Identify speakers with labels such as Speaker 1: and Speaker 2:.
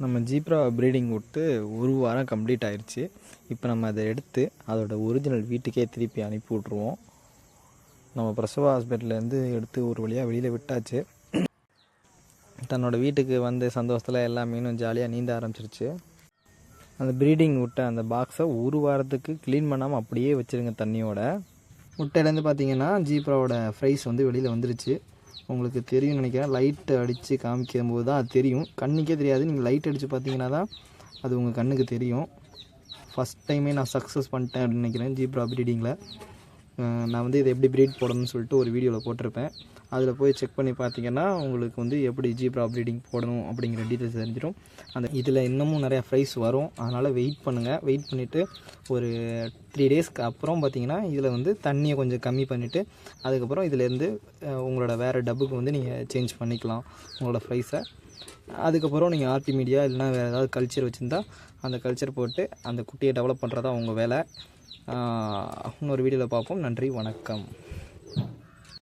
Speaker 1: நம்ம zebra breeding விட்டு ஒரு வாரம் கம்ப்ளீட் ஆயிடுச்சு. இப்போ நம்ம அதை எடுத்து அதோட ஒரிஜினல் வீட்டுக்கே திருப்பி அனுப்பி விட்ருவோம். நம்ம பிரசவ ஹாஸ்பிட்டல்லேருந்து எடுத்து ஒரு வழியாக வெளியில் விட்டாச்சு. தன்னோட வீட்டுக்கு வந்து சந்தோஷத்தில் எல்லா மீனும் ஜாலியாக நீந்த ஆரம்பிச்சிருச்சு. அந்த ப்ரீடிங் விட்ட அந்த பாக்ஸை ஒரு வாரத்துக்கு க்ளீன் பண்ணாமல் அப்படியே வச்சுருங்க தண்ணியோட. முட்டையிலேருந்து பார்த்தீங்கன்னா ஜீப்ராவோட ஃப்ரைஸ் வந்து வெளியில் வந்துருச்சு. உங்களுக்கு தெரியும் நினைக்கிறேன். லைட் அடித்து காமிக்கும் போது தான் அது தெரியும், கண்ணுக்கே தெரியாது. நீங்கள் லைட் அடித்து பார்த்தீங்கன்னா தான் அது உங்கள் கண்ணுக்கு தெரியும். ஃபஸ்ட் டைமே நான் சக்ஸஸ் பண்ணிட்டேன் அப்படின்னு நினைக்கிறேன் ஜீப்ரா ப்ரீடிங்கில். நான் வந்து இதை எப்படி ப்ரீட் போடணும்னு சொல்லிட்டு ஒரு வீடியோவில் போட்டிருப்பேன். அதில் போய் செக் பண்ணி பார்த்தீங்கன்னா உங்களுக்கு வந்து எப்படி ஜீப்ரா ப்ரீடிங் போடணும் அப்படிங்கிற டீட்டெயில்ஸ் தெரிஞ்சிடும். அந்த இதில் இன்னமும் நிறையா ப்ரைஸ் வரும். அதனால் வெயிட் பண்ணுங்கள். வெயிட் பண்ணிவிட்டு ஒரு 3 டேஸ்க்கு அப்புறம் பார்த்தீங்கன்னா இதில் வந்து தண்ணியை கொஞ்சம் கம்மி பண்ணிவிட்டு அதுக்கப்புறம் இதிலேருந்து உங்களோட வேறு டப்புக்கு வந்து நீங்கள் சேஞ்ச் பண்ணிக்கலாம் உங்களோட ப்ரைஸை. அதுக்கப்புறம் நீங்கள் ஆர்டி மீடியா இல்லைனா வேறு ஏதாவது கல்ச்சர் வச்சுருந்தா அந்த கல்ச்சர் போட்டு அந்த குட்டியை டெவலப் பண்ணுறதா உங்கள் வேலை. இன்னொரு வீடியோவில் பார்ப்போம். நன்றி, வணக்கம்.